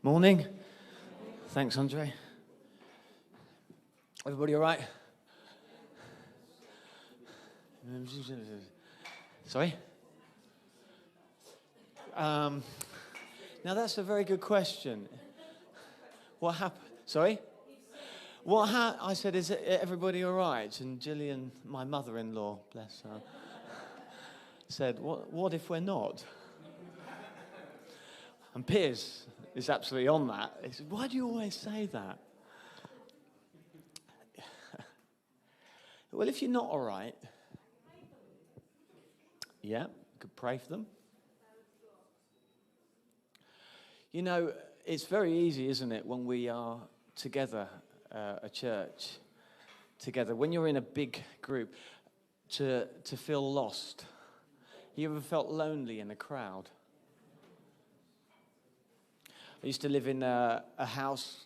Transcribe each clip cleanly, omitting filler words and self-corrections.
Morning. Thanks, Andre. Everybody all right? Sorry? Now that's a very good question. What happened? Sorry? I said, is everybody all right? And Gillian, my mother-in-law, bless her, said, what if we're not? And Piers is absolutely on that. He said, why do you always say that? Well, if you're not all right, yeah, you could pray for them. You know, it's very easy, isn't it, when we are together, a church, together, when you're in a big group, to feel lost. You ever felt lonely in a crowd? I used to live in a house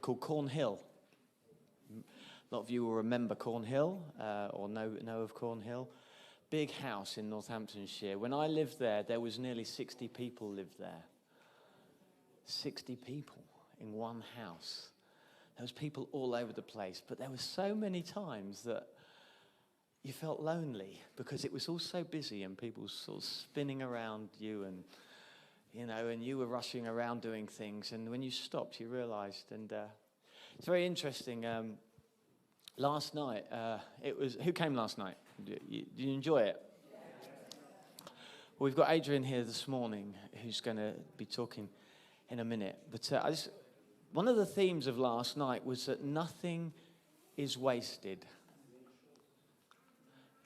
called Cornhill. A lot of you will remember Cornhill or know of Cornhill. Big house in Northamptonshire. When I lived there, there was nearly 60 people lived there. 60 people in one house. There was people all over the place, but there were so many times that you felt lonely because it was all so busy and people sort of spinning around you and, you know, and you were rushing around doing things. And when you stopped, you realized. And it's very interesting. Last night, who came last night? Did you enjoy it? Well, we've got Adrian here this morning who's going to be talking in a minute. But one of the themes of last night was that nothing is wasted.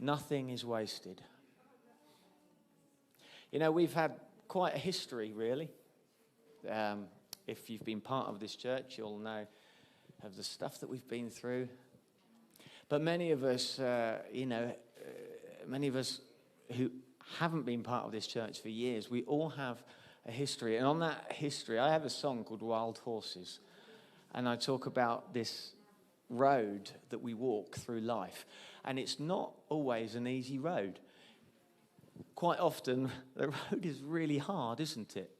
Nothing is wasted. You know, we've had quite a history, really. If you've been part of this church, you'll know of the stuff that we've been through. But many of us, many of us who haven't been part of this church for years, we all have a history. And on that history, I have a song called Wild Horses. And I talk about this road that we walk through life. And it's not always an easy road. Quite often, the road is really hard, isn't it?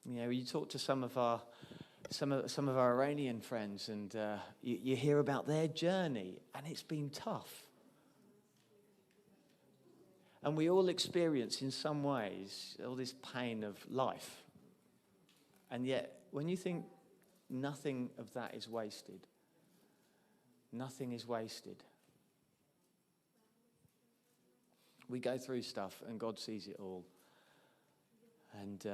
You know, you talk to some of our Iranian friends, and you hear about their journey, and it's been tough. And we all experience, in some ways, all this pain of life. And yet, when you think nothing of that is wasted, nothing is wasted. We go through stuff, and God sees it all. And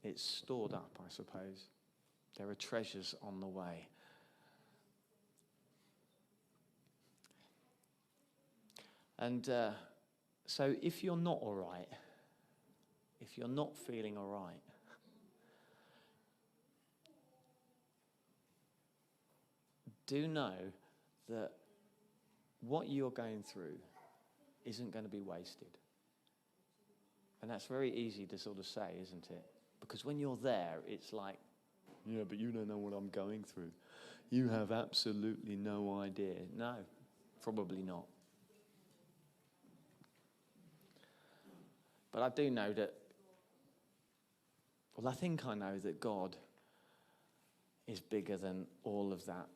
it's stored up, I suppose. There are treasures on the way. And so if you're not all right, if you're not feeling all right, do know that what you're going through isn't going to be wasted. And that's very easy to sort of say, isn't it? Because when you're there, it's like, yeah, but you don't know what I'm going through. You have absolutely no idea. No, probably not. But I do know that, well, I think I know that God is bigger than all of that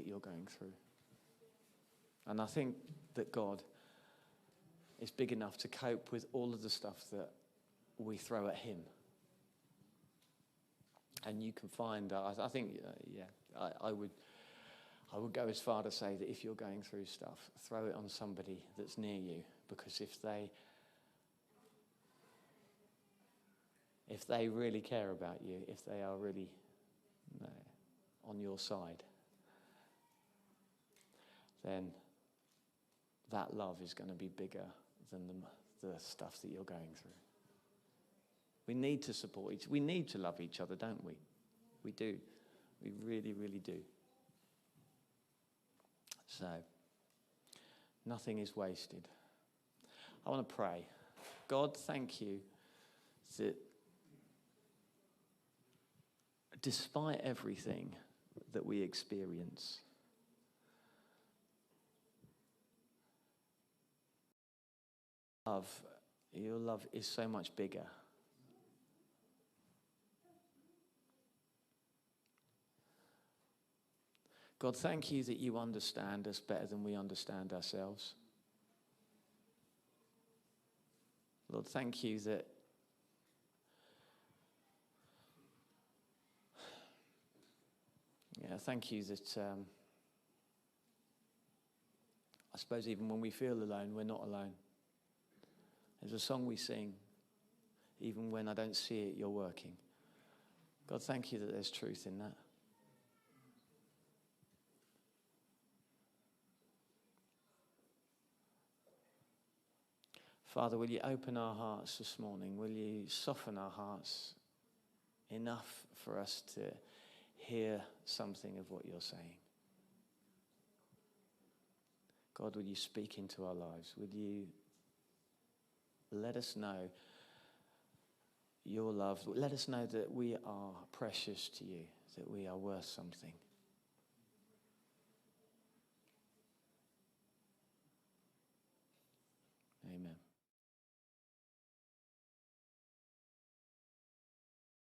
you're going through. And I think that God is big enough to cope with all of the stuff that we throw at him. And you can find, I think, I would go as far to say that if you're going through stuff, throw it on somebody that's near you, because if they really care about you, if they are really on your side, then that love is going to be bigger than the stuff that you're going through. We need to support each other. We need to love each other, don't we? We do. We really, really do. So, nothing is wasted. I want to pray. God, thank you that despite everything that we experience, love Your love is so much bigger. God, thank you that you understand us better than we understand ourselves. Lord, thank you that thank you that I suppose even when we feel alone, we're not alone. There's a song we sing, even when I don't see it, you're working. God, thank you that there's truth in that. Father, will you open our hearts this morning? Will you soften our hearts enough for us to hear something of what you're saying? God, will you speak into our lives? Will you let us know your love? Let us know that we are precious to you, that we are worth something.